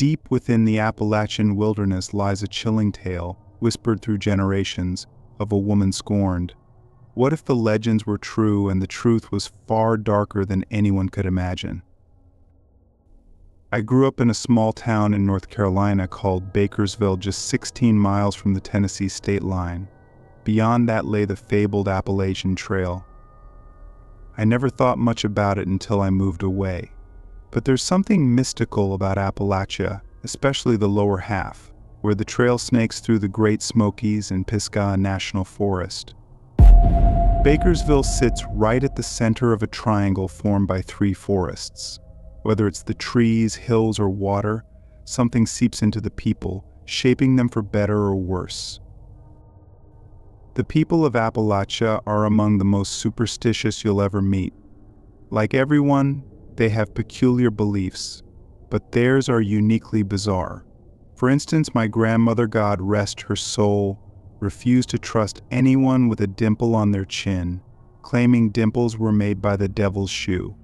deep within the Appalachian wilderness lies a chilling tale, whispered through generations, of a woman scorned. What if the legends were true and the truth was far darker than anyone could imagine? I grew up in a small town in North Carolina called Bakersville, just 16 miles from the Tennessee state line. Beyond that lay the fabled Appalachian Trail. I never thought much about it until I moved away. But there's something mystical about Appalachia, especially the lower half, where the trail snakes through the Great Smokies and Pisgah National Forest. Bakersville sits right at the center of a triangle formed by three forests. Whether it's the trees, hills, or water, something seeps into the people, shaping them for better or worse. The people of Appalachia are among the most superstitious you'll ever meet. Like everyone, they have peculiar beliefs, but theirs are uniquely bizarre. For instance, my grandmother, God rest her soul, refused to trust anyone with a dimple on their chin, claiming dimples were made by the devil's shoe.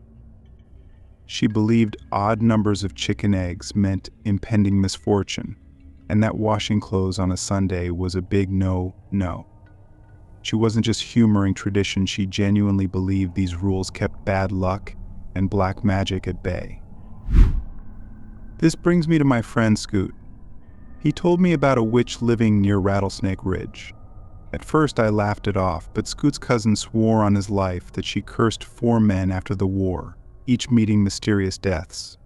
She believed odd numbers of chicken eggs meant impending misfortune, and that washing clothes on a Sunday was a big no. She wasn't just humoring tradition, she genuinely believed these rules kept bad luck and black magic at bay. This brings me to my friend Scoot. He told me about a witch living near Rattlesnake Ridge. At first I laughed it off, but Scoot's cousin swore on his life that she cursed 4 men after the war, each meeting mysterious deaths.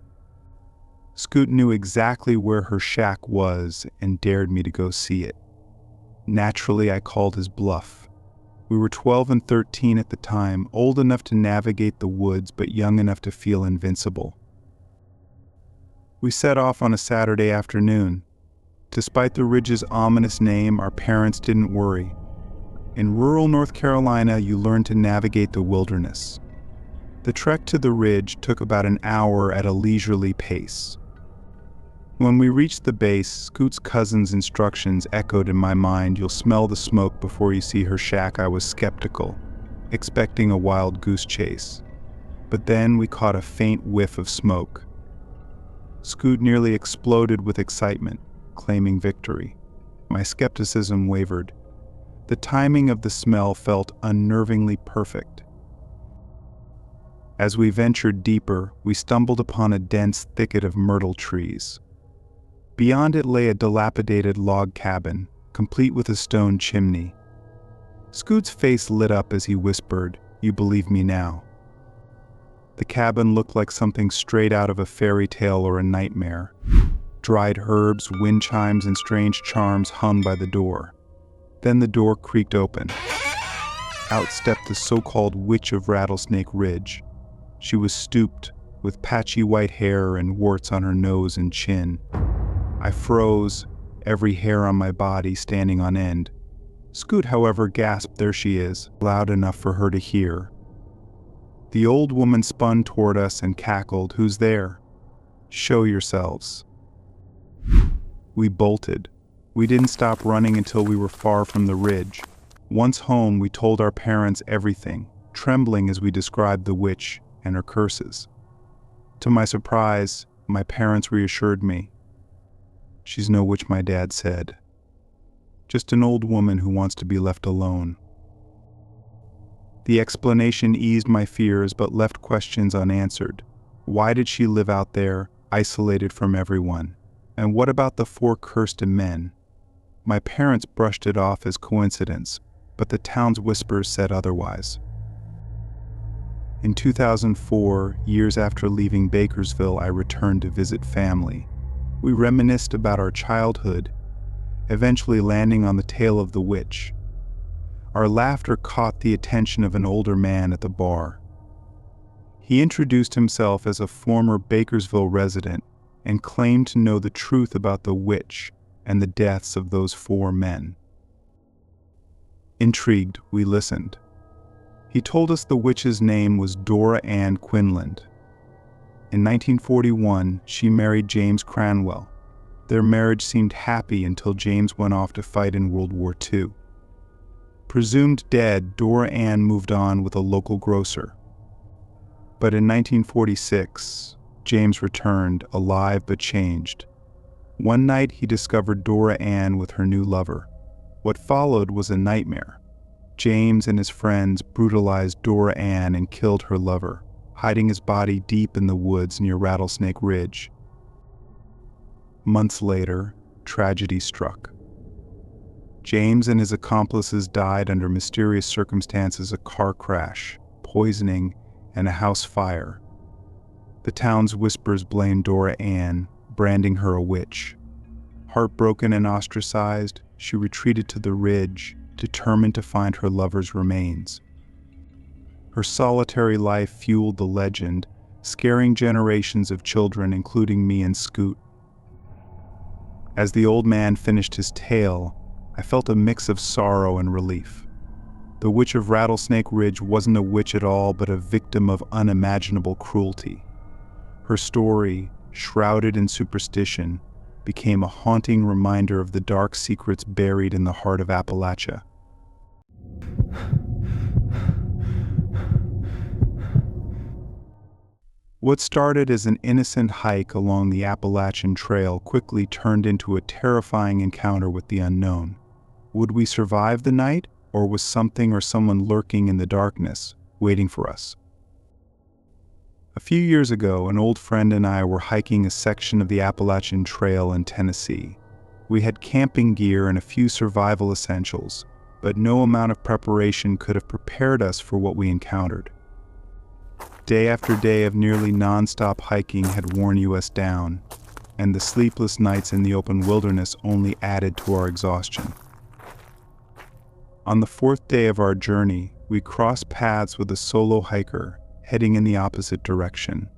Scoot knew exactly where her shack was and dared me to go see it. Naturally, I called his bluff. We were 12 and 13 at the time, old enough to navigate the woods but young enough to feel invincible. We set off on a Saturday afternoon. Despite the ridge's ominous name, our parents didn't worry. In rural North Carolina, you learn to navigate the wilderness. The trek to the ridge took about an hour at a leisurely pace. When we reached the base, Scoot's cousin's instructions echoed in my mind. You'll smell the smoke before you see her shack. I was skeptical, expecting a wild goose chase. But then we caught a faint whiff of smoke. Scoot nearly exploded with excitement, claiming victory. My skepticism wavered. The timing of the smell felt unnervingly perfect. As we ventured deeper, we stumbled upon a dense thicket of myrtle trees. Beyond it lay a dilapidated log cabin, complete with a stone chimney. Scoot's face lit up as he whispered, "You believe me now." The cabin looked like something straight out of a fairy tale or a nightmare. Dried herbs, wind chimes, and strange charms hung by the door. Then the door creaked open. Out stepped the so-called Witch of Rattlesnake Ridge. She was stooped, with patchy white hair and warts on her nose and chin. I froze, every hair on my body standing on end. Scoot, however, gasped, "There she is," loud enough for her to hear. The old woman spun toward us and cackled, "Who's there? Show yourselves." We bolted. We didn't stop running until we were far from the ridge. Once home, we told our parents everything, trembling as we described the witch and her curses. To my surprise, my parents reassured me. "She's no witch," my dad said. "Just an old woman who wants to be left alone." The explanation eased my fears but left questions unanswered. Why did she live out there, isolated from everyone? And what about the 4 cursed men? My parents brushed it off as coincidence, but the town's whispers said otherwise. In 2004, years after leaving Bakersville, I returned to visit family. We reminisced about our childhood, eventually landing on the tale of the witch. Our laughter caught the attention of an older man at the bar. He introduced himself as a former Bakersville resident and claimed to know the truth about the witch and the deaths of those 4 men. Intrigued, we listened. He told us the witch's name was Dora Ann Quinlan. In 1941, she married James Cranwell. Their marriage seemed happy until James went off to fight in World War II. Presumed dead, Dora Ann moved on with a local grocer. But in 1946, James returned, alive but changed. One night he discovered Dora Ann with her new lover. What followed was a nightmare. James and his friends brutalized Dora Ann and killed her lover, hiding his body deep in the woods near Rattlesnake Ridge. Months later, tragedy struck. James and his accomplices died under mysterious circumstances: a car crash, poisoning, and a house fire. The town's whispers blamed Dora Ann, branding her a witch. Heartbroken and ostracized, she retreated to the ridge, determined to find her lover's remains. Her solitary life fueled the legend, scaring generations of children, including me and Scoot. As the old man finished his tale, I felt a mix of sorrow and relief. The witch of Rattlesnake Ridge wasn't a witch at all, but a victim of unimaginable cruelty. Her story, shrouded in superstition, became a haunting reminder of the dark secrets buried in the heart of Appalachia. What started as an innocent hike along the Appalachian Trail quickly turned into a terrifying encounter with the unknown. Would we survive the night, or was something or someone lurking in the darkness, waiting for us? A few years ago, an old friend and I were hiking a section of the Appalachian Trail in Tennessee. We had camping gear and a few survival essentials, but no amount of preparation could have prepared us for what we encountered. Day after day of nearly non-stop hiking had worn us down, and the sleepless nights in the open wilderness only added to our exhaustion. On the fourth day of our journey, we crossed paths with a solo hiker heading in the opposite direction.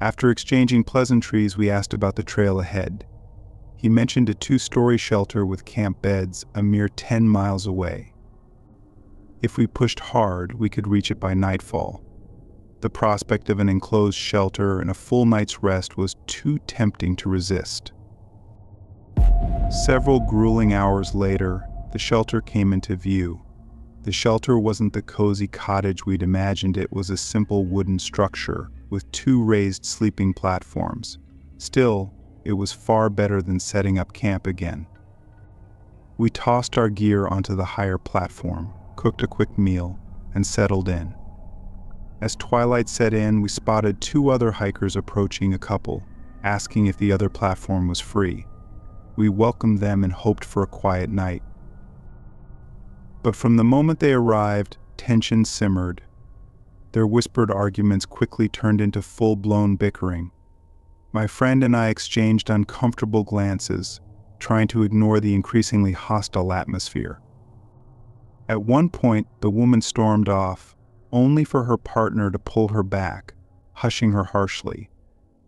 After exchanging pleasantries, we asked about the trail ahead. He mentioned a 2-story shelter with camp beds a mere 10 miles away. If we pushed hard, we could reach it by nightfall. The prospect of an enclosed shelter and a full night's rest was too tempting to resist. Several grueling hours later, the shelter came into view. The shelter wasn't the cozy cottage we'd imagined. It was a simple wooden structure with 2 raised sleeping platforms. Still, it was far better than setting up camp again. We tossed our gear onto the higher platform, cooked a quick meal, and settled in. As twilight set in, we spotted 2 other hikers approaching a couple, asking if the other platform was free. We welcomed them and hoped for a quiet night. But from the moment they arrived, tension simmered. Their whispered arguments quickly turned into full-blown bickering. My friend and I exchanged uncomfortable glances, trying to ignore the increasingly hostile atmosphere. At one point, the woman stormed off, only for her partner to pull her back, hushing her harshly.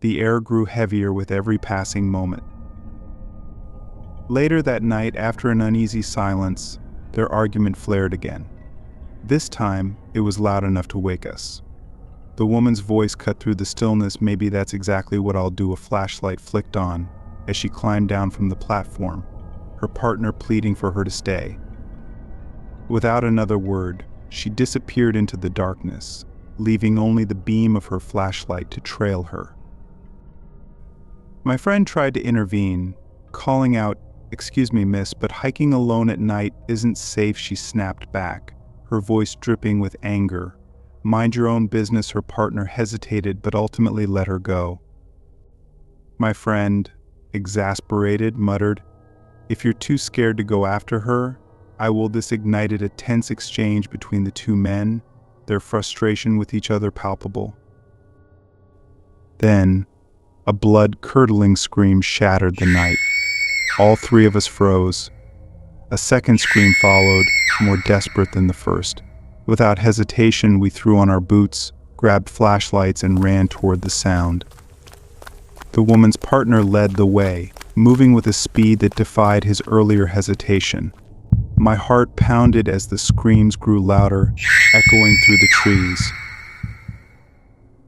The air grew heavier with every passing moment. Later that night, after an uneasy silence, their argument flared again. This time, it was loud enough to wake us. The woman's voice cut through the stillness. "Maybe that's exactly what I'll do," a flashlight flicked on as she climbed down from the platform, her partner pleading for her to stay. Without another word, she disappeared into the darkness, leaving only the beam of her flashlight to trail her. My friend tried to intervene, calling out, "Excuse me, miss, but hiking alone at night isn't safe," she snapped back, her voice dripping with anger. "Mind your own business." Her partner hesitated but ultimately let her go. My friend, exasperated, muttered, "If you're too scared to go after her, I will." This ignited a tense exchange between the 2 men, their frustration with each other palpable. Then, a blood-curdling scream shattered the night. All 3 of us froze. A second scream followed, more desperate than the first. Without hesitation, we threw on our boots, grabbed flashlights, and ran toward the sound. The woman's partner led the way, moving with a speed that defied his earlier hesitation. My heart pounded as the screams grew louder, echoing through the trees.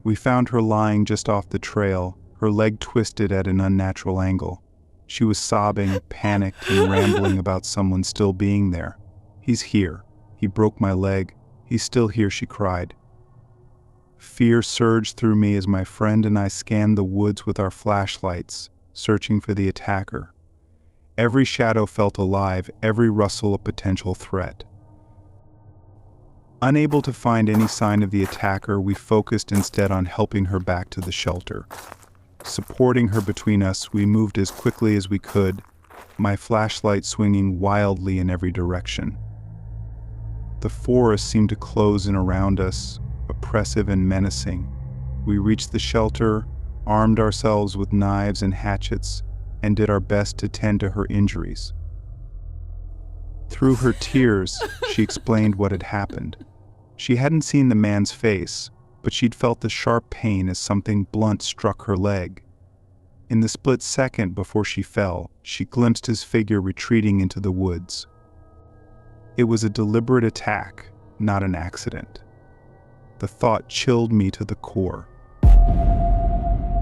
We found her lying just off the trail, her leg twisted at an unnatural angle. She was sobbing, panicked, and rambling about someone still being there. "He's here. He broke my leg. He's still here," she cried. Fear surged through me as my friend and I scanned the woods with our flashlights, searching for the attacker. Every shadow felt alive, every rustle a potential threat. Unable to find any sign of the attacker, we focused instead on helping her back to the shelter. Supporting her between us, we moved as quickly as we could, my flashlight swinging wildly in every direction. The forest seemed to close in around us, oppressive and menacing. We reached the shelter, armed ourselves with knives and hatchets, and did our best to tend to her injuries. Through her tears, she explained what had happened. She hadn't seen the man's face, but she'd felt the sharp pain as something blunt struck her leg. In the split second before she fell, she glimpsed his figure retreating into the woods. It was a deliberate attack, not an accident. The thought chilled me to the core.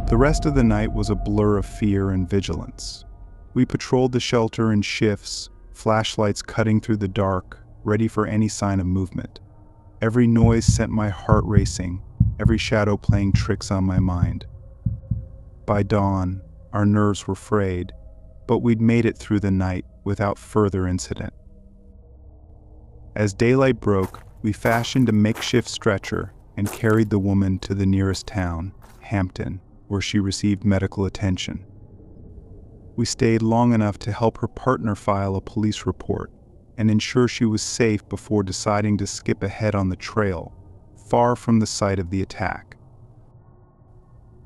The rest of the night was a blur of fear and vigilance. We patrolled the shelter in shifts, flashlights cutting through the dark, ready for any sign of movement. Every noise sent my heart racing, every shadow playing tricks on my mind. By dawn, our nerves were frayed, but we'd made it through the night without further incident. As daylight broke, we fashioned a makeshift stretcher and carried the woman to the nearest town, Hampton, where she received medical attention. We stayed long enough to help her partner file a police report and ensure she was safe before deciding to skip ahead on the trail, far from the site of the attack.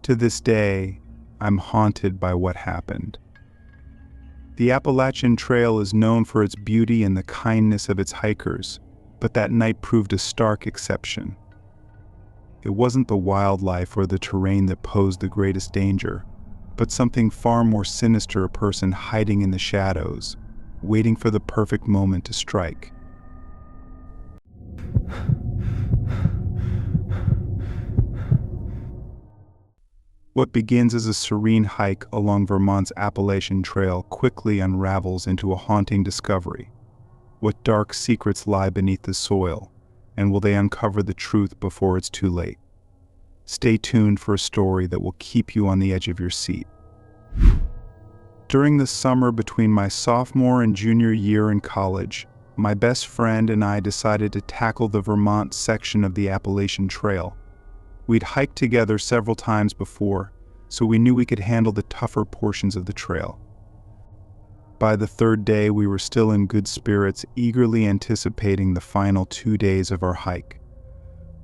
To this day, I'm haunted by what happened. The Appalachian Trail is known for its beauty and the kindness of its hikers, but that night proved a stark exception. It wasn't the wildlife or the terrain that posed the greatest danger, but something far more sinister, a person hiding in the shadows, waiting for the perfect moment to strike. What begins as a serene hike along Vermont's Appalachian Trail quickly unravels into a haunting discovery. What dark secrets lie beneath the soil, and will they uncover the truth before it's too late? Stay tuned for a story that will keep you on the edge of your seat. During the summer between my sophomore and junior year in college, my best friend and I decided to tackle the Vermont section of the Appalachian Trail. We'd hiked together several times before, so we knew we could handle the tougher portions of the trail. By the third day, we were still in good spirits, eagerly anticipating the final 2 days of our hike.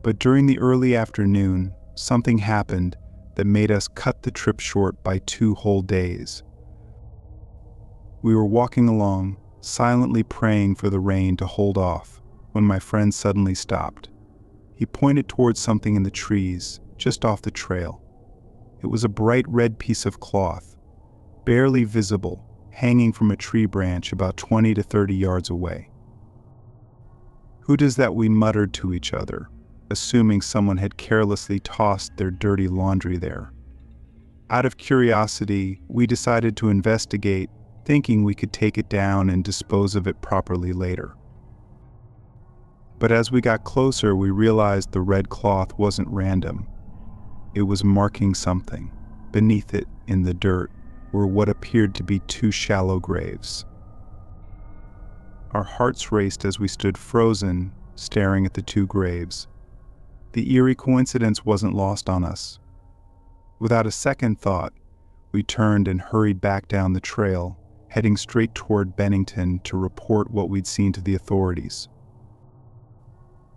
But during the early afternoon, something happened that made us cut the trip short by 2 whole days. We were walking along, silently praying for the rain to hold off, when my friend suddenly stopped. He pointed towards something in the trees, just off the trail. It was a bright red piece of cloth, barely visible, hanging from a tree branch about 20 to 30 yards away. "Who does that?" we muttered to each other, assuming someone had carelessly tossed their dirty laundry there. Out of curiosity, we decided to investigate, thinking we could take it down and dispose of it properly later. But as we got closer, we realized the red cloth wasn't random. It was marking something. Beneath it, in the dirt, were what appeared to be 2 shallow graves. Our hearts raced as we stood frozen, staring at the 2 graves. The eerie coincidence wasn't lost on us. Without a second thought, we turned and hurried back down the trail, heading straight toward Bennington to report what we'd seen to the authorities.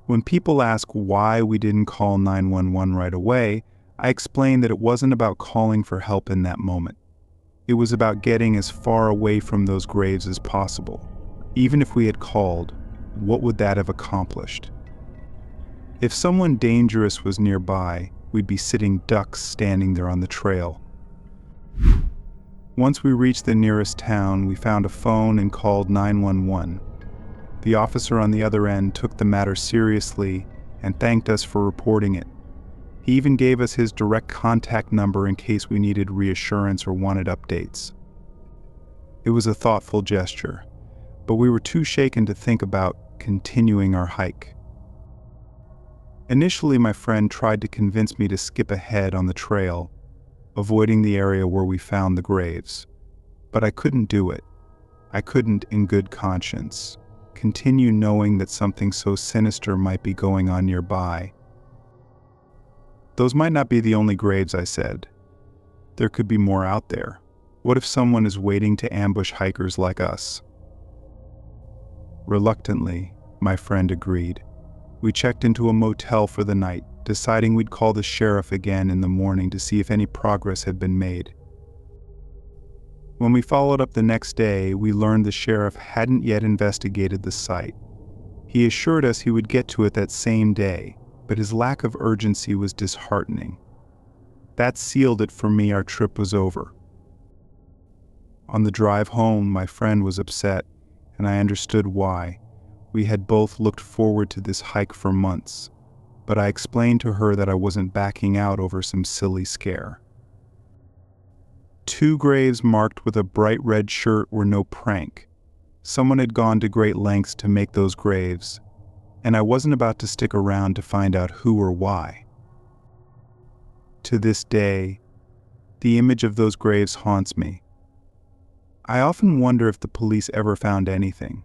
When people ask why we didn't call 911 right away, I explained that it wasn't about calling for help in that moment. It was about getting as far away from those graves as possible. Even if we had called, what would that have accomplished? If someone dangerous was nearby, we'd be sitting ducks standing there on the trail. Once we reached the nearest town, we found a phone and called 911. The officer on the other end took the matter seriously and thanked us for reporting it. He even gave us his direct contact number in case we needed reassurance or wanted updates. It was a thoughtful gesture, but we were too shaken to think about continuing our hike. Initially, my friend tried to convince me to skip ahead on the trail, avoiding the area where we found the graves. But I couldn't do it. I couldn't, in good conscience, continue knowing that something so sinister might be going on nearby. "Those might not be the only graves," I said. "There could be more out there. What if someone is waiting to ambush hikers like us?" Reluctantly, my friend agreed. We checked into a motel for the night, deciding we'd call the sheriff again in the morning to see if any progress had been made. When we followed up the next day, we learned the sheriff hadn't yet investigated the site. He assured us he would get to it that same day, but his lack of urgency was disheartening. That sealed it for me. Our trip was over. On the drive home, my friend was upset, and I understood why. We had both looked forward to this hike for months, but I explained to her that I wasn't backing out over some silly scare. 2 graves marked with a bright red shirt were no prank. Someone had gone to great lengths to make those graves, and I wasn't about to stick around to find out who or why. To this day, the image of those graves haunts me. I often wonder if the police ever found anything.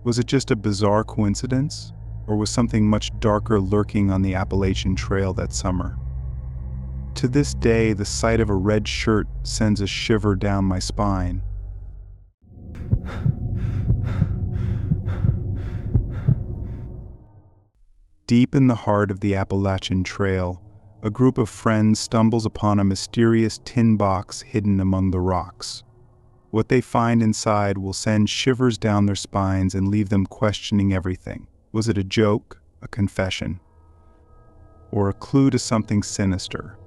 Was it just a bizarre coincidence, or was something much darker lurking on the Appalachian Trail that summer? To this day, the sight of a red shirt sends a shiver down my spine. Deep in the heart of the Appalachian Trail, a group of friends stumbles upon a mysterious tin box hidden among the rocks. What they find inside will send shivers down their spines and leave them questioning everything. Was it a joke, a confession, or a clue to something sinister?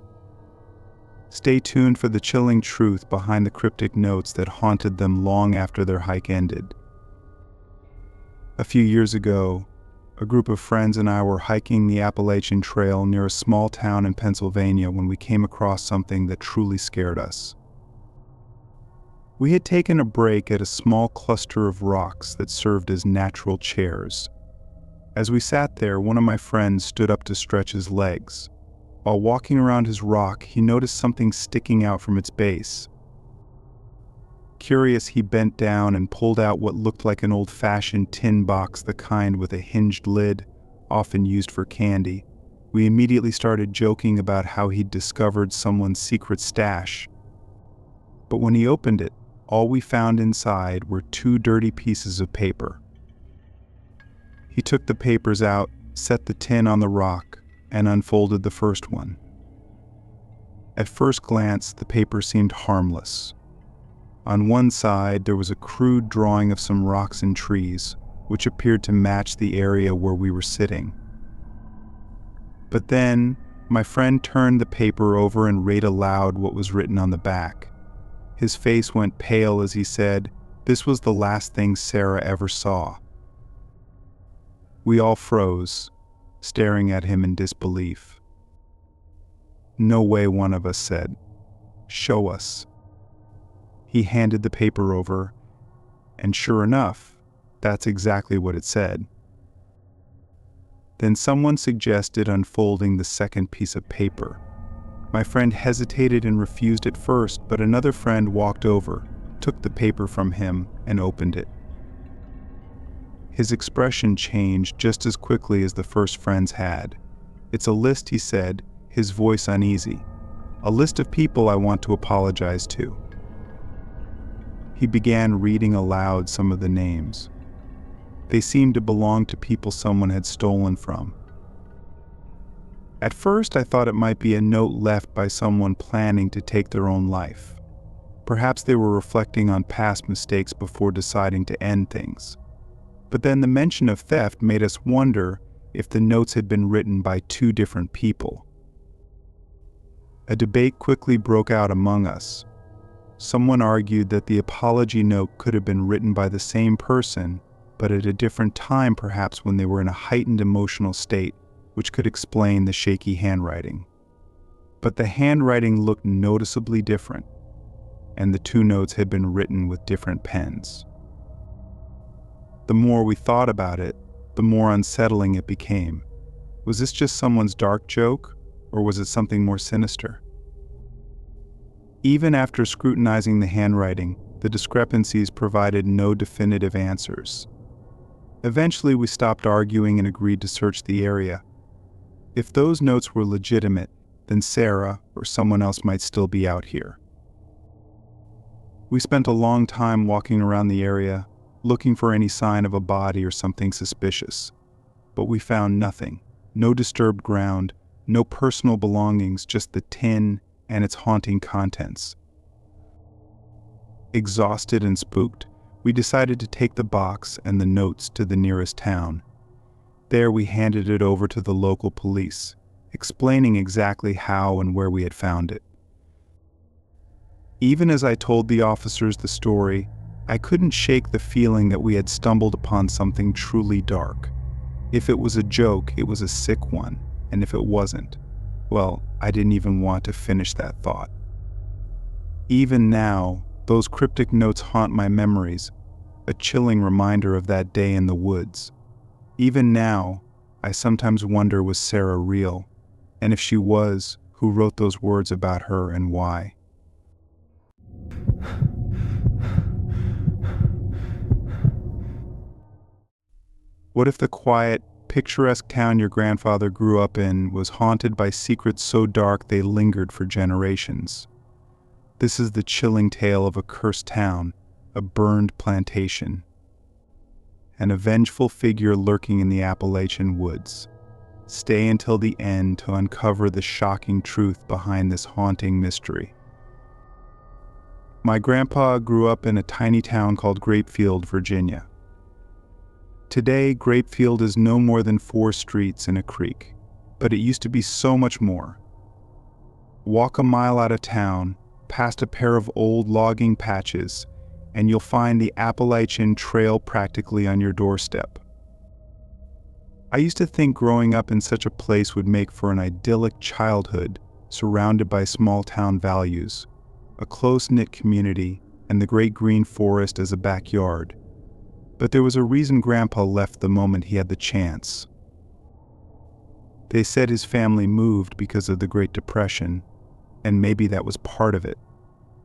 Stay tuned for the chilling truth behind the cryptic notes that haunted them long after their hike ended. A few years ago, a group of friends and I were hiking the Appalachian Trail near a small town in Pennsylvania when we came across something that truly scared us. We had taken a break at a small cluster of rocks that served as natural chairs. As we sat there, one of my friends stood up to stretch his legs. While walking around his rock, he noticed something sticking out from its base. Curious, he bent down and pulled out what looked like an old-fashioned tin box, the kind with a hinged lid, often used for candy. We immediately started joking about how he'd discovered someone's secret stash. But when he opened it, all we found inside were 2 dirty pieces of paper. He took the papers out, set the tin on the rock, and unfolded the first one. At first glance, the paper seemed harmless. On one side, there was a crude drawing of some rocks and trees, which appeared to match the area where we were sitting. But then, my friend turned the paper over and read aloud what was written on the back. His face went pale as he said, "This was the last thing Sarah ever saw." We all froze, staring at him in disbelief. "No way," one of us said. "Show us." He handed the paper over, and sure enough, that's exactly what it said. Then someone suggested unfolding the second piece of paper. My friend hesitated and refused at first, but another friend walked over, took the paper from him, and opened it. His expression changed just as quickly as the first friend's had. "It's a list," he said, his voice uneasy. "A list of people I want to apologize to." He began reading aloud some of the names. They seemed to belong to people someone had stolen from. At first, I thought it might be a note left by someone planning to take their own life. Perhaps they were reflecting on past mistakes before deciding to end things. But then the mention of theft made us wonder if the notes had been written by 2 different people. A debate quickly broke out among us. Someone argued that the apology note could have been written by the same person, but at a different time, perhaps when they were in a heightened emotional state, which could explain the shaky handwriting. But the handwriting looked noticeably different, and the 2 notes had been written with different pens. The more we thought about it, the more unsettling it became. Was this just someone's dark joke, or was it something more sinister? Even after scrutinizing the handwriting, the discrepancies provided no definitive answers. Eventually, we stopped arguing and agreed to search the area. If those notes were legitimate, then Sarah or someone else might still be out here. We spent a long time walking around the area, looking for any sign of a body or something suspicious. But we found nothing. No disturbed ground, no personal belongings, just the tin and its haunting contents. Exhausted and spooked, we decided to take the box and the notes to the nearest town. There we handed it over to the local police, explaining exactly how and where we had found it. Even as I told the officers the story, I couldn't shake the feeling that we had stumbled upon something truly dark. If it was a joke, it was a sick one, and if it wasn't, well, I didn't even want to finish that thought. Even now, those cryptic notes haunt my memories, a chilling reminder of that day in the woods. Even now, I sometimes wonder, was Sarah real? And if she was, who wrote those words about her and why? What if the quiet, picturesque town your grandfather grew up in was haunted by secrets so dark they lingered for generations? This is the chilling tale of a cursed town, a burned plantation, and a vengeful figure lurking in the Appalachian woods. Stay until the end to uncover the shocking truth behind this haunting mystery. My grandpa grew up in a tiny town called Grapefield, Virginia. Today, Grapefield is no more than 4 streets and a creek, but it used to be so much more. Walk a mile out of town, past a pair of old logging patches, and you'll find the Appalachian Trail practically on your doorstep. I used to think growing up in such a place would make for an idyllic childhood, surrounded by small-town values, a close-knit community, and the great green forest as a backyard. But there was a reason Grandpa left the moment he had the chance. They said his family moved because of the Great Depression, and maybe that was part of it.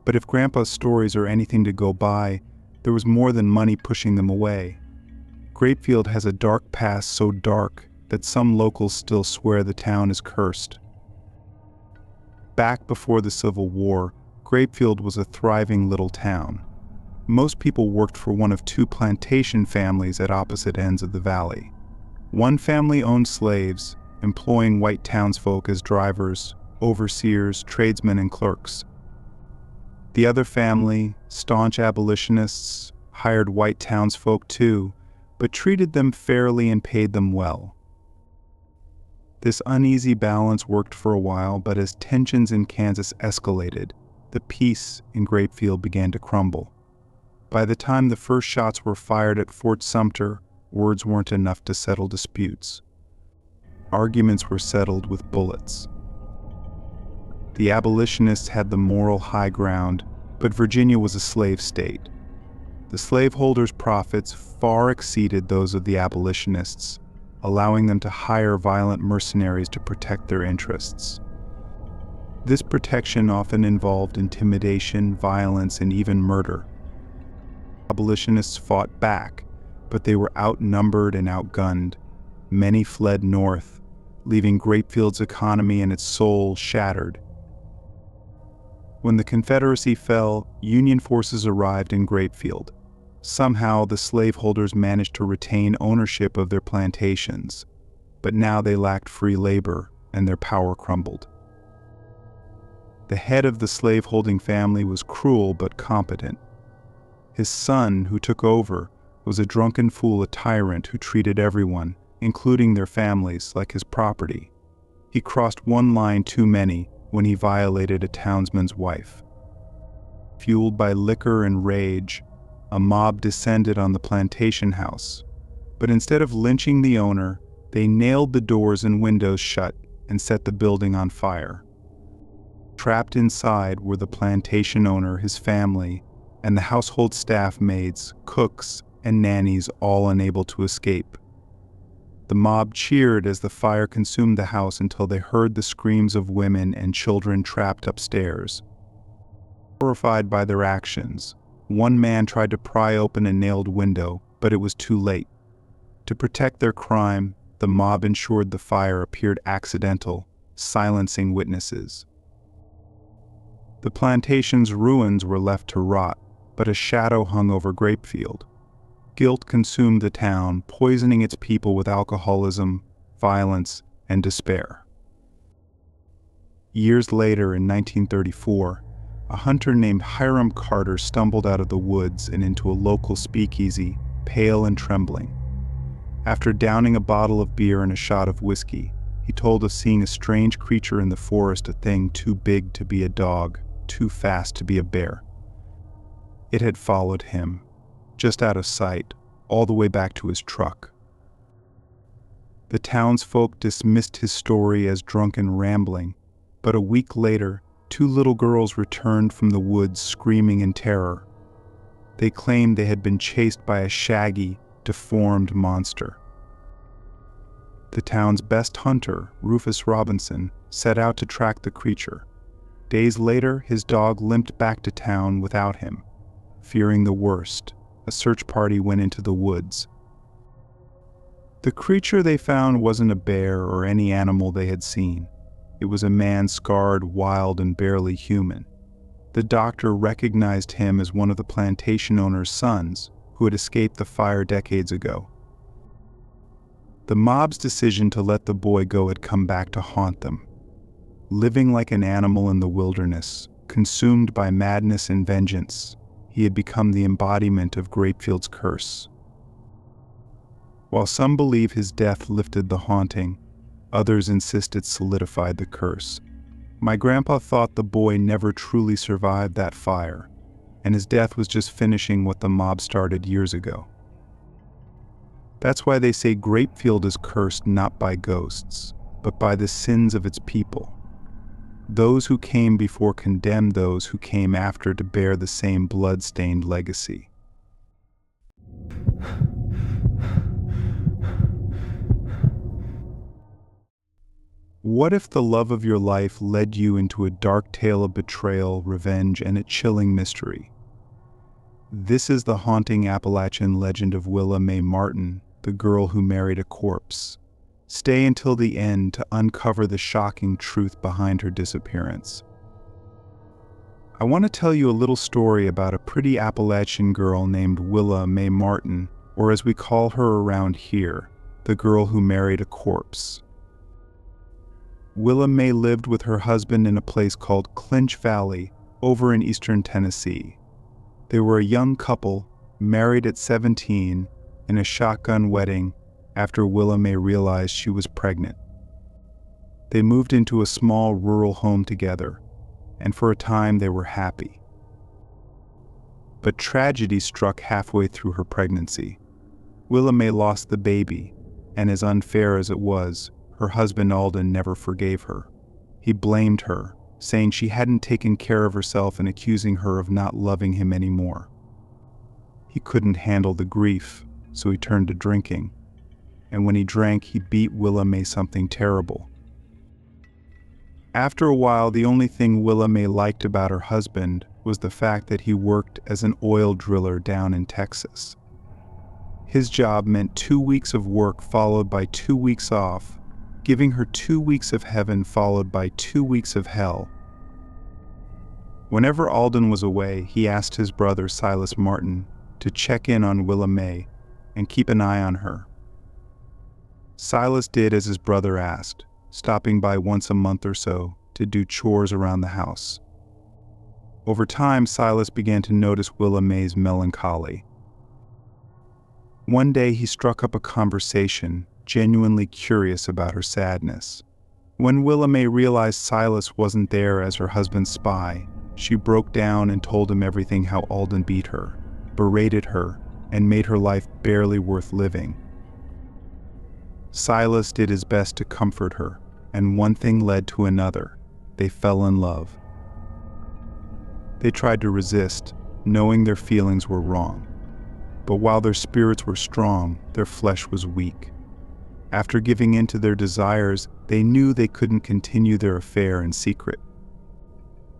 But if Grandpa's stories are anything to go by, there was more than money pushing them away. Grapefield has a dark past, so dark that some locals still swear the town is cursed. Back before the Civil War, Grapefield was a thriving little town. Most people worked for one of 2 plantation families at opposite ends of the valley. One family owned slaves, employing white townsfolk as drivers, overseers, tradesmen, and clerks. The other family, staunch abolitionists, hired white townsfolk too, but treated them fairly and paid them well. This uneasy balance worked for a while, but as tensions in Kansas escalated, the peace in Grapefield began to crumble. By the time the first shots were fired at Fort Sumter, words weren't enough to settle disputes. Arguments were settled with bullets. The abolitionists had the moral high ground, but Virginia was a slave state. The slaveholders' profits far exceeded those of the abolitionists, allowing them to hire violent mercenaries to protect their interests. This protection often involved intimidation, violence, and even murder. Abolitionists fought back, but they were outnumbered and outgunned. Many fled north, leaving Grapefield's economy and its soul shattered. When the Confederacy fell, Union forces arrived in Grapefield. Somehow, the slaveholders managed to retain ownership of their plantations, but now they lacked free labor, and their power crumbled. The head of the slaveholding family was cruel but competent. His son, who took over, was a drunken fool, a tyrant who treated everyone, including their families, like his property. He crossed one line too many when he violated a townsman's wife. Fueled by liquor and rage, a mob descended on the plantation house. But instead of lynching the owner, they nailed the doors and windows shut and set the building on fire. Trapped inside were the plantation owner, his family, and the household staff, maids, cooks, and nannies, all unable to escape. The mob cheered as the fire consumed the house until they heard the screams of women and children trapped upstairs. Horrified by their actions, one man tried to pry open a nailed window, but it was too late. To protect their crime, the mob ensured the fire appeared accidental, silencing witnesses. The plantation's ruins were left to rot, but a shadow hung over Grapefield. Guilt consumed the town, poisoning its people with alcoholism, violence, and despair. Years later, in 1934, a hunter named Hiram Carter stumbled out of the woods and into a local speakeasy, pale and trembling. After downing a bottle of beer and a shot of whiskey, he told of seeing a strange creature in the forest, a thing too big to be a dog, too fast to be a bear. It had followed him, just out of sight, all the way back to his truck. The townsfolk dismissed his story as drunken rambling, but a week later, 2 little girls returned from the woods screaming in terror. They claimed they had been chased by a shaggy, deformed monster. The town's best hunter, Rufus Robinson, set out to track the creature. Days later, his dog limped back to town without him. Fearing the worst, a search party went into the woods. The creature they found wasn't a bear or any animal they had seen. It was a man scarred, wild, and barely human. The doctor recognized him as one of the plantation owner's sons who had escaped the fire decades ago. The mob's decision to let the boy go had come back to haunt them. Living like an animal in the wilderness, consumed by madness and vengeance, he had become the embodiment of Grapefield's curse. While some believe his death lifted the haunting, others insist it solidified the curse. My grandpa thought the boy never truly survived that fire, and his death was just finishing what the mob started years ago. That's why they say Grapefield is cursed not by ghosts, but by the sins of its people. Those who came before condemned those who came after to bear the same blood-stained legacy. What if the love of your life led you into a dark tale of betrayal, revenge, and a chilling mystery? This is the haunting Appalachian legend of Willa Mae Martin, the girl who married a corpse. Stay until the end to uncover the shocking truth behind her disappearance. I want to tell you a little story about a pretty Appalachian girl named Willa Mae Martin, or as we call her around here, the girl who married a corpse. Willa Mae lived with her husband in a place called Clinch Valley, over in eastern Tennessee. They were a young couple, married at 17, in a shotgun wedding after Willa Mae realized she was pregnant. They moved into a small rural home together, and for a time they were happy. But tragedy struck halfway through her pregnancy. Willa Mae lost the baby, and as unfair as it was, her husband Alden never forgave her. He blamed her, saying she hadn't taken care of herself and accusing her of not loving him anymore. He couldn't handle the grief, so he turned to drinking. And when he drank, he beat Willa Mae something terrible. After a while, the only thing Willa Mae liked about her husband was the fact that he worked as an oil driller down in Texas. His job meant 2 weeks of work followed by 2 weeks off, giving her 2 weeks of heaven followed by 2 weeks of hell. Whenever Alden was away, he asked his brother Silas Martin to check in on Willa Mae and keep an eye on her. Silas did as his brother asked, stopping by once a month or so to do chores around the house. Over time, Silas began to notice Willa Mae's melancholy. One day he struck up a conversation, genuinely curious about her sadness. When Willa Mae realized Silas wasn't there as her husband's spy, she broke down and told him everything: how Alden beat her, berated her, and made her life barely worth living. Silas did his best to comfort her, and one thing led to another. They fell in love. They tried to resist, knowing their feelings were wrong. But while their spirits were strong, their flesh was weak. After giving in to their desires, they knew they couldn't continue their affair in secret.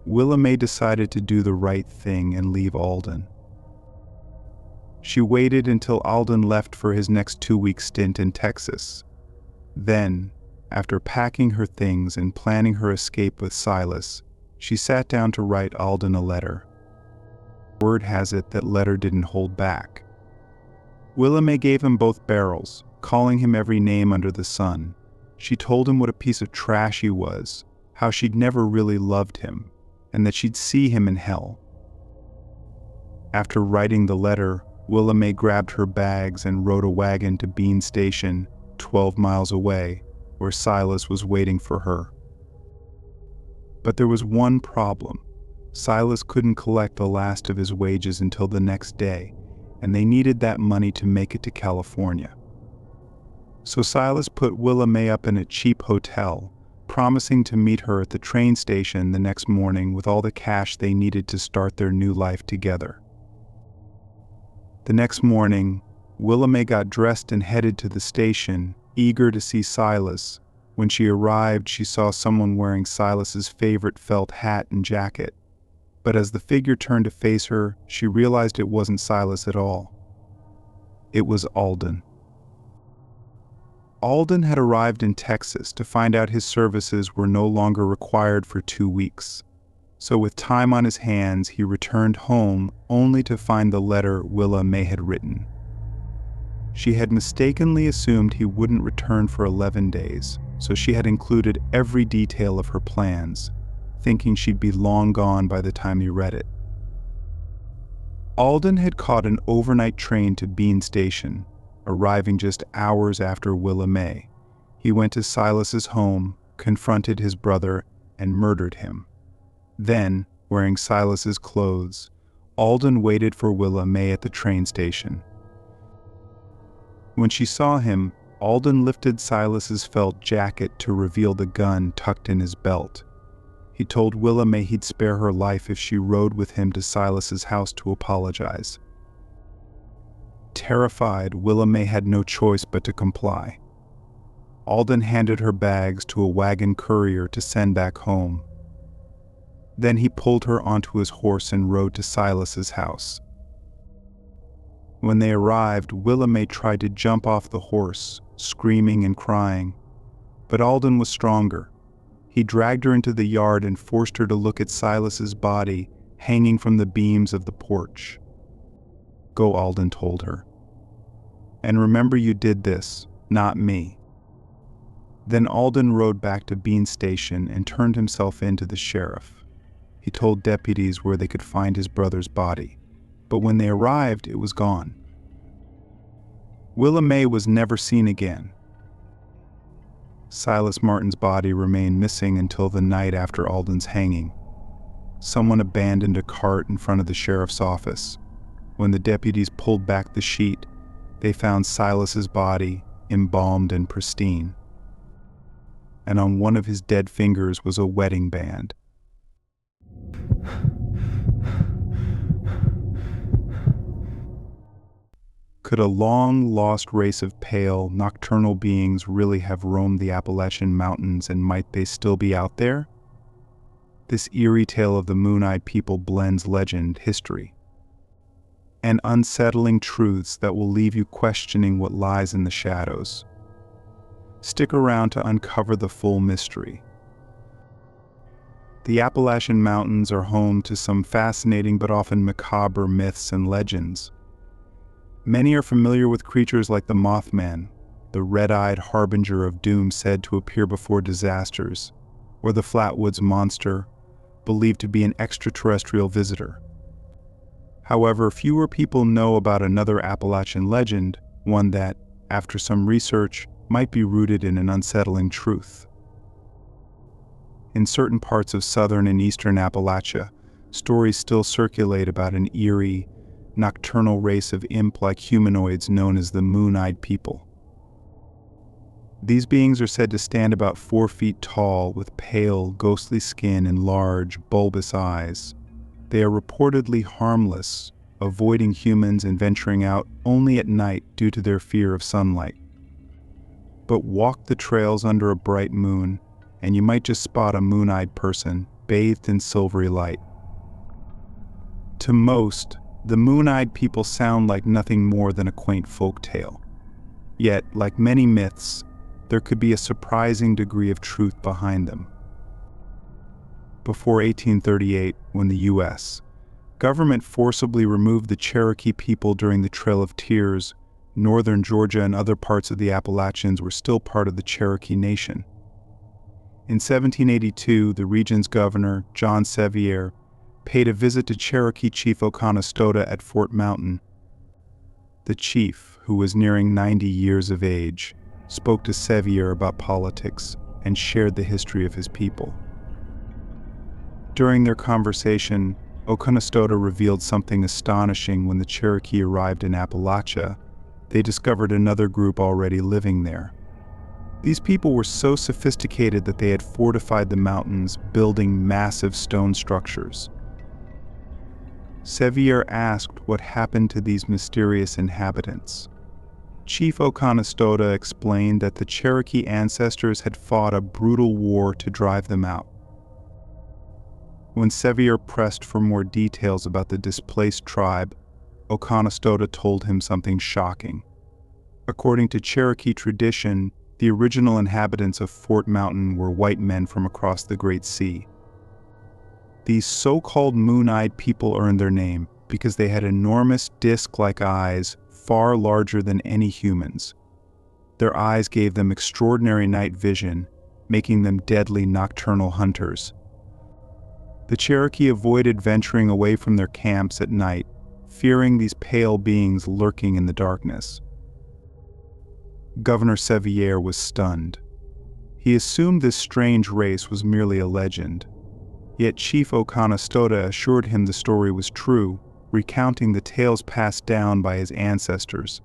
Willa May decided to do the right thing and leave Alden. She waited until Alden left for his next 2-week stint in Texas. Then, after packing her things and planning her escape with Silas, she sat down to write Alden a letter. Word has it that letter didn't hold back. Willa May gave him both barrels, calling him every name under the sun. She told him what a piece of trash he was, how she'd never really loved him, and that she'd see him in hell. After writing the letter, Willa May grabbed her bags and rode a wagon to Bean Station, 12 miles away, where Silas was waiting for her. But there was one problem. Silas couldn't collect the last of his wages until the next day, and they needed that money to make it to California. So Silas put Willa May up in a cheap hotel, promising to meet her at the train station the next morning with all the cash they needed to start their new life together. The next morning, Willa May got dressed and headed to the station, eager to see Silas. When she arrived, she saw someone wearing Silas's favorite felt hat and jacket. But as the figure turned to face her, she realized it wasn't Silas at all. It was Alden. Alden had arrived in Texas to find out his services were no longer required for 2 weeks. So with time on his hands, he returned home only to find the letter Willa May had written. She had mistakenly assumed he wouldn't return for 11 days, so she had included every detail of her plans, thinking she'd be long gone by the time he read it. Alden had caught an overnight train to Bean Station, arriving just hours after Willa May. He went to Silas's home, confronted his brother, and murdered him. Then, wearing Silas's clothes, Alden waited for Willa May at the train station. When she saw him, Alden lifted Silas's felt jacket to reveal the gun tucked in his belt. He told Willa May he'd spare her life if she rode with him to Silas's house to apologize. Terrified, Willa May had no choice but to comply. Alden handed her bags to a wagon courier to send back home. Then he pulled her onto his horse and rode to Silas's house. When they arrived, Willa May tried to jump off the horse, screaming and crying. But Alden was stronger. He dragged her into the yard and forced her to look at Silas's body hanging from the beams of the porch. "Go," Alden told her. "And remember you did this, not me." Then Alden rode back to Bean Station and turned himself in to the sheriff. He told deputies where they could find his brother's body, but when they arrived, it was gone. Willa May was never seen again. Silas Martin's body remained missing until the night after Alden's hanging. Someone abandoned a cart in front of the sheriff's office. When the deputies pulled back the sheet, they found Silas's body embalmed and pristine. And on one of his dead fingers was a wedding band. Could a long-lost race of pale, nocturnal beings really have roamed the Appalachian Mountains, and might they still be out there? This eerie tale of the Moon-Eyed People blends legend, history, and unsettling truths that will leave you questioning what lies in the shadows. Stick around to uncover the full mystery. The Appalachian Mountains are home to some fascinating but often macabre myths and legends. Many are familiar with creatures like the Mothman, the red-eyed harbinger of doom said to appear before disasters, or the Flatwoods Monster, believed to be an extraterrestrial visitor. However, fewer people know about another Appalachian legend, one that, after some research, might be rooted in an unsettling truth. In certain parts of southern and eastern Appalachia, stories still circulate about an eerie, nocturnal race of imp-like humanoids known as the Moon-Eyed People. These beings are said to stand about 4 feet tall with pale, ghostly skin and large, bulbous eyes. They are reportedly harmless, avoiding humans and venturing out only at night due to their fear of sunlight. But walk the trails under a bright moon, and you might just spot a moon-eyed person, bathed in silvery light. To most, the moon-eyed people sound like nothing more than a quaint folk tale. Yet, like many myths, there could be a surprising degree of truth behind them. Before 1838, when the U.S. government forcibly removed the Cherokee people during the Trail of Tears, northern Georgia and other parts of the Appalachians were still part of the Cherokee Nation. In 1782, the region's governor, John Sevier, paid a visit to Cherokee Chief Oconostota at Fort Mountain. The chief, who was nearing 90 years of age, spoke to Sevier about politics and shared the history of his people. During their conversation, Oconostota revealed something astonishing. When the Cherokee arrived in Appalachia, they discovered another group already living there. These people were so sophisticated that they had fortified the mountains, building massive stone structures. Sevier asked what happened to these mysterious inhabitants. Chief Oconostota explained that the Cherokee ancestors had fought a brutal war to drive them out. When Sevier pressed for more details about the displaced tribe, Oconostota told him something shocking. According to Cherokee tradition, the original inhabitants of Fort Mountain were white men from across the Great Sea. These so-called moon-eyed people earned their name because they had enormous disc-like eyes, far larger than any humans. Their eyes gave them extraordinary night vision, making them deadly nocturnal hunters. The Cherokee avoided venturing away from their camps at night, fearing these pale beings lurking in the darkness. Governor Sevier was stunned. He assumed this strange race was merely a legend. Yet Chief Oconostota assured him the story was true, recounting the tales passed down by his ancestors.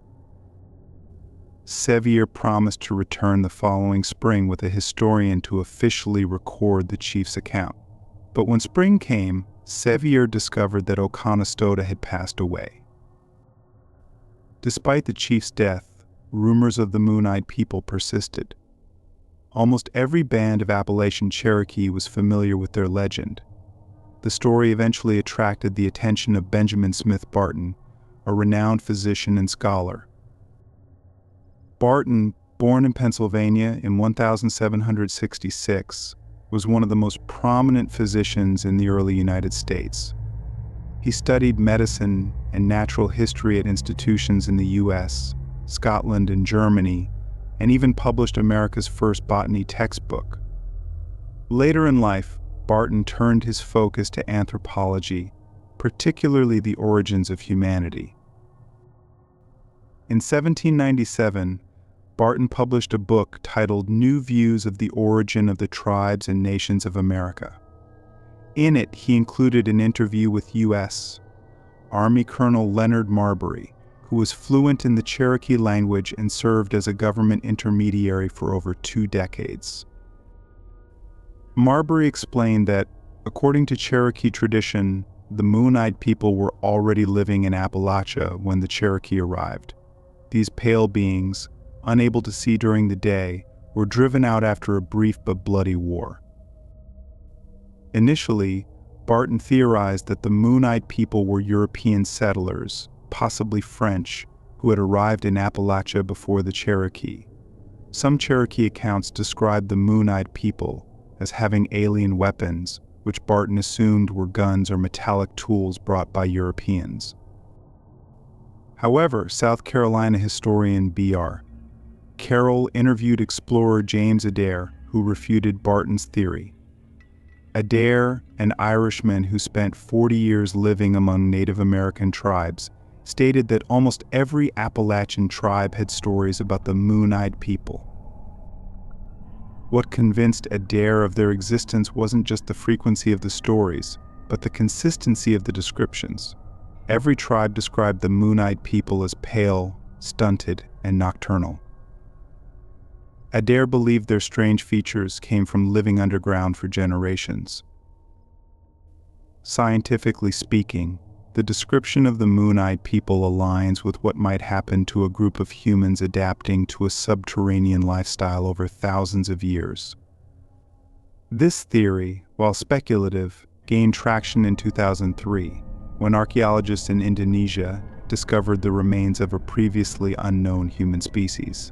Sevier promised to return the following spring with a historian to officially record the chief's account. But when spring came, Sevier discovered that Oconostota had passed away. Despite the chief's death, rumors of the moon-eyed people persisted. Almost every band of Appalachian Cherokee was familiar with their legend. The story eventually attracted the attention of Benjamin Smith Barton, a renowned physician and scholar. Barton, born in Pennsylvania in 1766, was one of the most prominent physicians in the early United States. He studied medicine and natural history at institutions in the U.S., Scotland, and Germany, and even published America's first botany textbook. Later in life, Barton turned his focus to anthropology, particularly the origins of humanity. In 1797, Barton published a book titled New Views of the Origin of the Tribes and Nations of America. In it, he included an interview with U.S. Army Colonel Leonard Marbury, who was fluent in the Cherokee language and served as a government intermediary for over 2 decades. Marbury explained that, according to Cherokee tradition, the moon-eyed people were already living in Appalachia when the Cherokee arrived. These pale beings, unable to see during the day, were driven out after a brief but bloody war. Initially, Barton theorized that the moon-eyed people were European settlers, possibly French, who had arrived in Appalachia before the Cherokee. Some Cherokee accounts describe the moon-eyed people as having alien weapons, which Barton assumed were guns or metallic tools brought by Europeans. However, South Carolina historian B.R. Carroll interviewed explorer James Adair, who refuted Barton's theory. Adair, an Irishman who spent 40 years living among Native American tribes, stated that almost every Appalachian tribe had stories about the moon-eyed people. What convinced Adair of their existence wasn't just the frequency of the stories, but the consistency of the descriptions. Every tribe described the moon-eyed people as pale, stunted, and nocturnal. Adair believed their strange features came from living underground for generations. Scientifically speaking, the description of the moon-eyed people aligns with what might happen to a group of humans adapting to a subterranean lifestyle over thousands of years. This theory, while speculative, gained traction in 2003 when archaeologists in Indonesia discovered the remains of a previously unknown human species.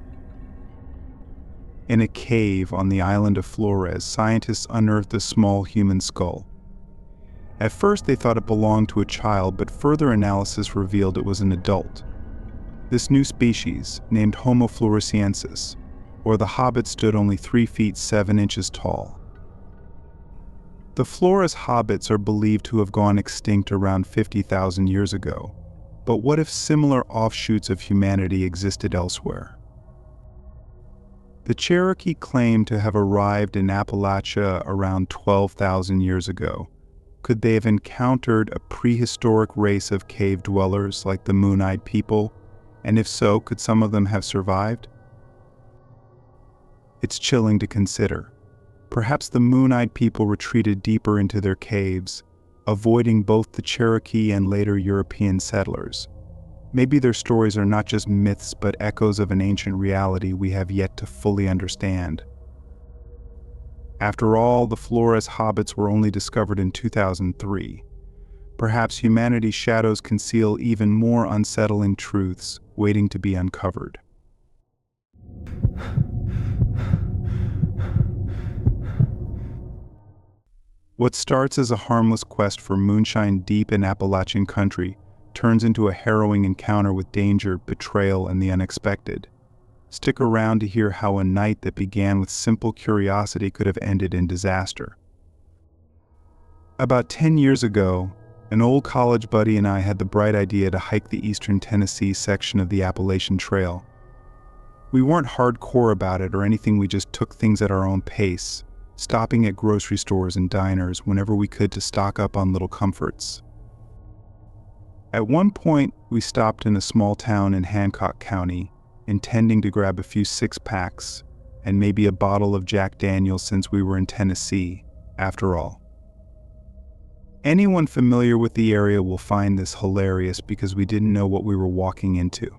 In a cave on the island of Flores, scientists unearthed a small human skull. At first they thought it belonged to a child, but further analysis revealed it was an adult. This new species, named Homo floresiensis, or the hobbit, stood only 3 feet 7 inches tall. The Flores hobbits are believed to have gone extinct around 50,000 years ago, but what if similar offshoots of humanity existed elsewhere? The Cherokee claim to have arrived in Appalachia around 12,000 years ago. Could they have encountered a prehistoric race of cave dwellers like the Moon-Eyed people? And if so, could some of them have survived? It's chilling to consider. Perhaps the Moon-Eyed people retreated deeper into their caves, avoiding both the Cherokee and later European settlers. Maybe their stories are not just myths but echoes of an ancient reality we have yet to fully understand. After all, the Flores hobbits were only discovered in 2003. Perhaps humanity's shadows conceal even more unsettling truths waiting to be uncovered. What starts as a harmless quest for moonshine deep in Appalachian country turns into a harrowing encounter with danger, betrayal, and the unexpected. Stick around to hear how a night that began with simple curiosity could have ended in disaster. About 10 years ago, an old college buddy and I had the bright idea to hike the eastern Tennessee section of the Appalachian Trail. We weren't hardcore about it or anything, we just took things at our own pace, stopping at grocery stores and diners whenever we could to stock up on little comforts. At one point, we stopped in a small town in Hancock County, intending to grab a few six-packs and maybe a bottle of Jack Daniels since we were in Tennessee, after all. Anyone familiar with the area will find this hilarious because we didn't know what we were walking into.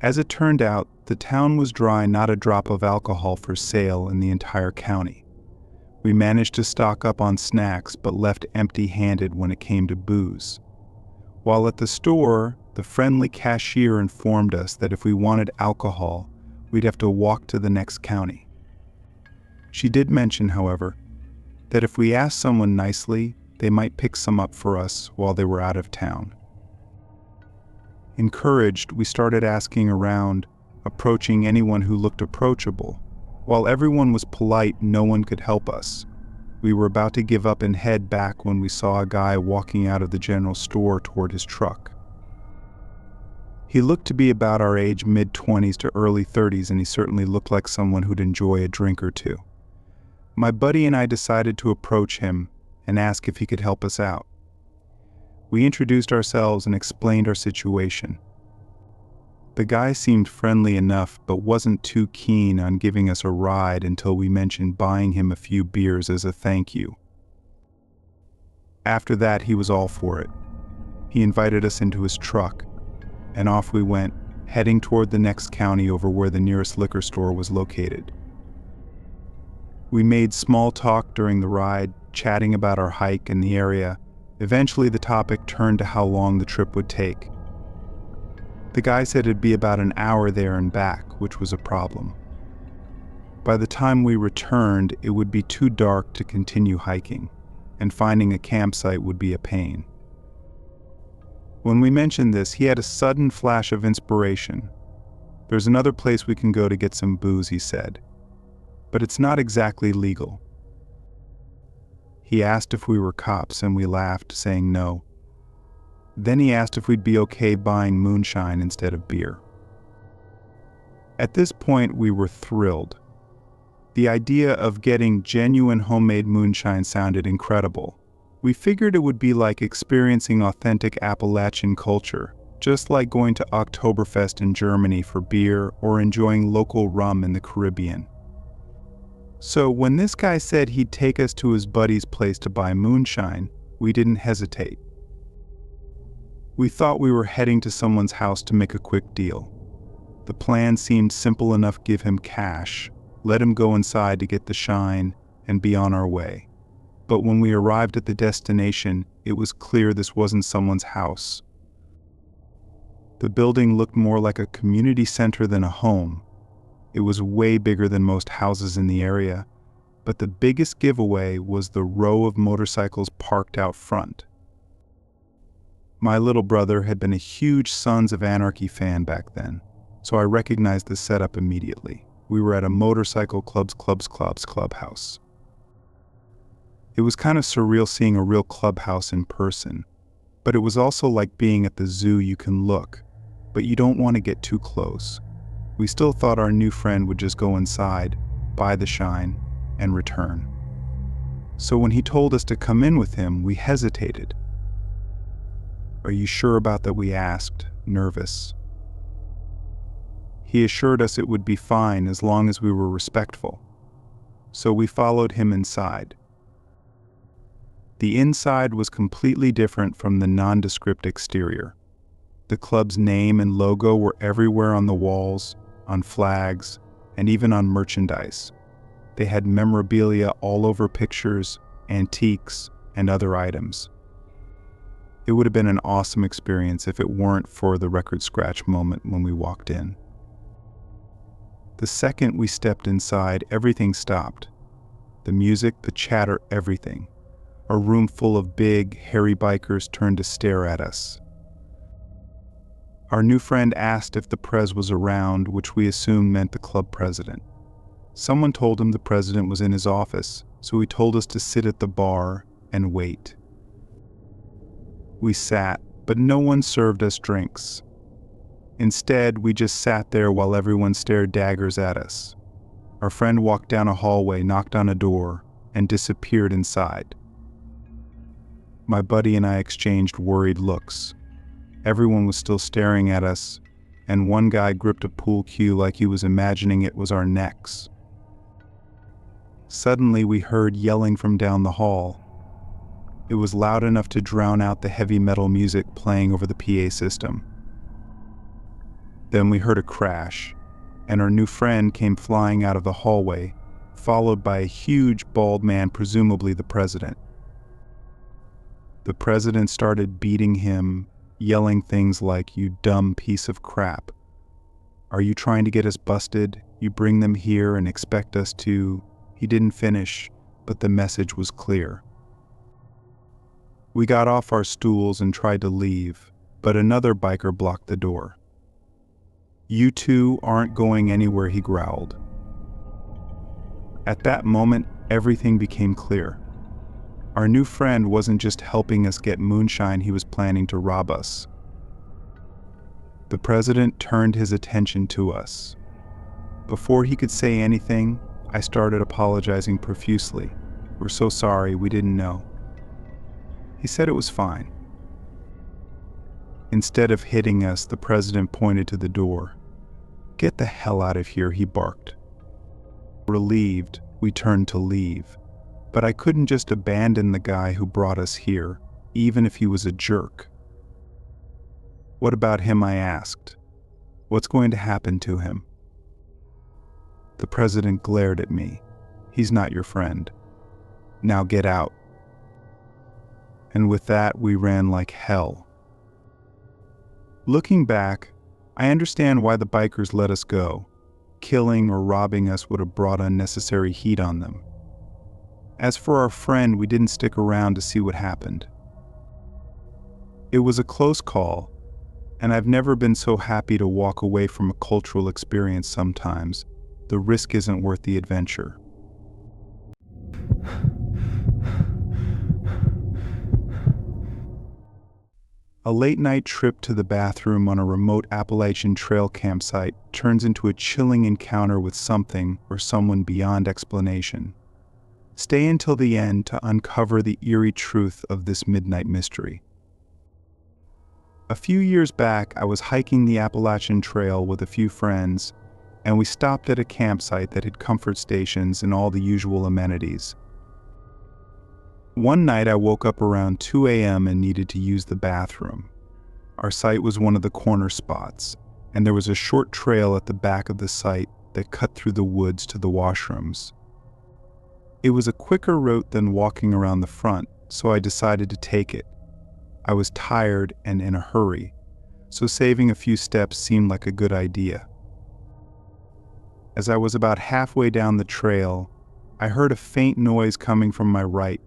As it turned out, the town was dry, not a drop of alcohol for sale in the entire county. We managed to stock up on snacks but left empty-handed when it came to booze. While at the store, the friendly cashier informed us that if we wanted alcohol, we'd have to walk to the next county. She did mention, however, that if we asked someone nicely, they might pick some up for us while they were out of town. Encouraged, we started asking around, approaching anyone who looked approachable. While everyone was polite, no one could help us. We were about to give up and head back when we saw a guy walking out of the general store toward his truck. He looked to be about our age, mid-20s to early 30s, and he certainly looked like someone who'd enjoy a drink or two. My buddy and I decided to approach him and ask if he could help us out. We introduced ourselves and explained our situation. The guy seemed friendly enough, but wasn't too keen on giving us a ride until we mentioned buying him a few beers as a thank you. After that, he was all for it. He invited us into his truck, and off we went, heading toward the next county over where the nearest liquor store was located. We made small talk during the ride, chatting about our hike and the area. Eventually, the topic turned to how long the trip would take. The guy said it'd be about an hour there and back, which was a problem. By the time we returned, it would be too dark to continue hiking, and finding a campsite would be a pain. When we mentioned this, he had a sudden flash of inspiration. "There's another place we can go to get some booze," he said. "But it's not exactly legal." He asked if we were cops, and we laughed, saying no. Then he asked if we'd be okay buying moonshine instead of beer. At this point, we were thrilled. The idea of getting genuine homemade moonshine sounded incredible. We figured it would be like experiencing authentic Appalachian culture, just like going to Oktoberfest in Germany for beer or enjoying local rum in the Caribbean. So when this guy said he'd take us to his buddy's place to buy moonshine, we didn't hesitate. We thought we were heading to someone's house to make a quick deal. The plan seemed simple enough: give him cash, let him go inside to get the shine, and be on our way. But when we arrived at the destination, it was clear this wasn't someone's house. The building looked more like a community center than a home. It was way bigger than most houses in the area, but the biggest giveaway was the row of motorcycles parked out front. My little brother had been a huge Sons of Anarchy fan back then, so I recognized the setup immediately. We were at a motorcycle clubhouse. It was kind of surreal seeing a real clubhouse in person, but it was also like being at the zoo. You can look, but you don't want to get too close. We still thought our new friend would just go inside, buy the shine, and return. So when he told us to come in with him, we hesitated. "Are you sure about that?" we asked, nervous. He assured us it would be fine as long as we were respectful. So we followed him inside. The inside was completely different from the nondescript exterior. The club's name and logo were everywhere on the walls, on flags, and even on merchandise. They had memorabilia all over pictures, antiques, and other items. It would have been an awesome experience if it weren't for the record scratch moment when we walked in. The second we stepped inside, everything stopped. The music, the chatter, everything. A room full of big, hairy bikers turned to stare at us. Our new friend asked if the prez was around, which we assumed meant the club president. Someone told him the president was in his office, so he told us to sit at the bar and wait. We sat, but no one served us drinks. Instead, we just sat there while everyone stared daggers at us. Our friend walked down a hallway, knocked on a door, and disappeared inside. My buddy and I exchanged worried looks. Everyone was still staring at us, and one guy gripped a pool cue like he was imagining it was our necks. Suddenly, we heard yelling from down the hall. It was loud enough to drown out the heavy metal music playing over the PA system. Then we heard a crash, and our new friend came flying out of the hallway, followed by a huge bald man, presumably the president. The president started beating him, yelling things like, "You dumb piece of crap. Are you trying to get us busted? You bring them here and expect us to..." He didn't finish, but the message was clear. We got off our stools and tried to leave, but another biker blocked the door. "You two aren't going anywhere," he growled. At that moment, everything became clear. Our new friend wasn't just helping us get moonshine, he was planning to rob us. The president turned his attention to us. Before he could say anything, I started apologizing profusely. "We're so sorry, we didn't know." He said it was fine. Instead of hitting us, the president pointed to the door. "Get the hell out of here," he barked. Relieved, we turned to leave. But I couldn't just abandon the guy who brought us here, even if he was a jerk. "What about him?" I asked. "What's going to happen to him?" The president glared at me. "He's not your friend. Now get out." And with that, we ran like hell. Looking back, I understand why the bikers let us go. Killing or robbing us would have brought unnecessary heat on them. As for our friend, we didn't stick around to see what happened. It was a close call, and I've never been so happy to walk away from a cultural experience sometimes. The risk isn't worth the adventure. A late-night trip to the bathroom on a remote Appalachian Trail campsite turns into a chilling encounter with something or someone beyond explanation. Stay until the end to uncover the eerie truth of this midnight mystery. A few years back, I was hiking the Appalachian Trail with a few friends, and we stopped at a campsite that had comfort stations and all the usual amenities. One night I woke up around 2 a.m. and needed to use the bathroom. Our site was one of the corner spots, and there was a short trail at the back of the site that cut through the woods to the washrooms. It was a quicker route than walking around the front, so I decided to take it. I was tired and in a hurry, so saving a few steps seemed like a good idea. As I was about halfway down the trail, I heard a faint noise coming from my right.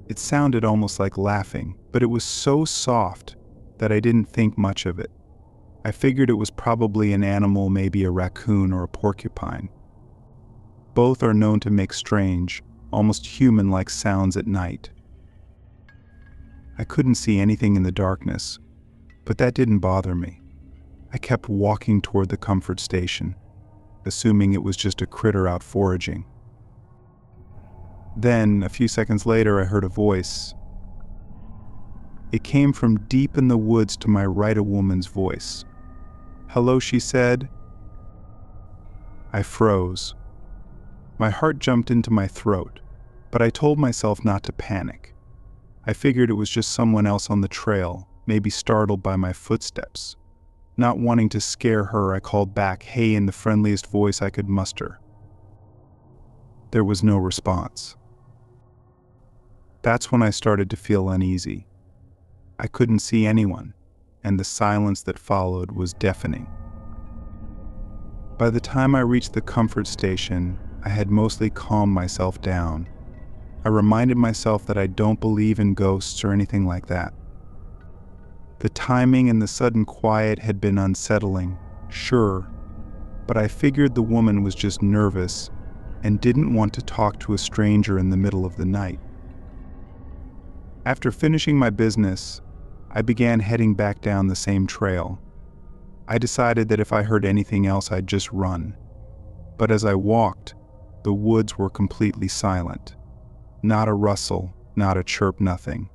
It sounded almost like laughing, but it was so soft that I didn't think much of it. I figured it was probably an animal, maybe a raccoon or a porcupine. Both are known to make strange, almost human-like sounds at night. I couldn't see anything in the darkness, but that didn't bother me. I kept walking toward the comfort station, assuming it was just a critter out foraging. Then, a few seconds later, I heard a voice. It came from deep in the woods to my right, a woman's voice. "Hello," she said. I froze. My heart jumped into my throat, but I told myself not to panic. I figured it was just someone else on the trail, maybe startled by my footsteps. Not wanting to scare her, I called back, "Hey," in the friendliest voice I could muster. There was no response. That's when I started to feel uneasy. I couldn't see anyone, and the silence that followed was deafening. By the time I reached the comfort station, I had mostly calmed myself down. I reminded myself that I don't believe in ghosts or anything like that. The timing and the sudden quiet had been unsettling, sure, but I figured the woman was just nervous and didn't want to talk to a stranger in the middle of the night. After finishing my business, I began heading back down the same trail. I decided that if I heard anything else, I'd just run. But as I walked, the woods were completely silent. Not a rustle, not a chirp, nothing.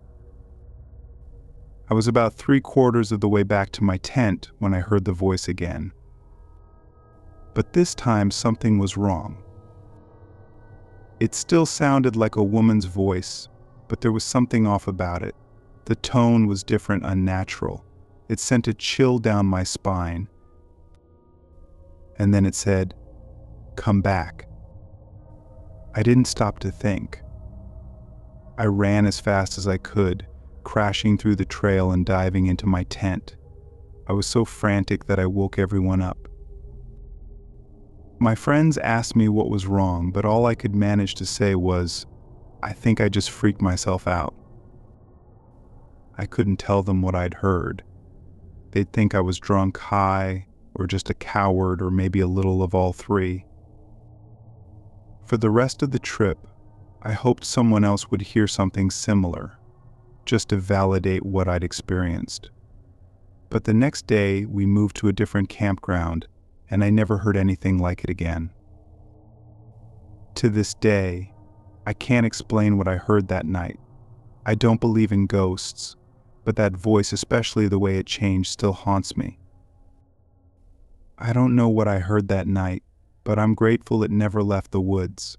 I was about 3/4 of the way back to my tent when I heard the voice again. But this time something was wrong. It still sounded like a woman's voice, but there was something off about it. The tone was different, unnatural. It sent a chill down my spine. And then it said, "Come back." I didn't stop to think. I ran as fast as I could, crashing through the trail and diving into my tent. I was so frantic that I woke everyone up. My friends asked me what was wrong, but all I could manage to say was, "I think I just freaked myself out." I couldn't tell them what I'd heard. They'd think I was drunk, high, or just a coward, or maybe a little of all three. For the rest of the trip, I hoped someone else would hear something similar, just to validate what I'd experienced. But the next day, we moved to a different campground, and I never heard anything like it again. To this day, I can't explain what I heard that night. I don't believe in ghosts, but that voice, especially the way it changed, still haunts me. I don't know what I heard that night, but I'm grateful it never left the woods.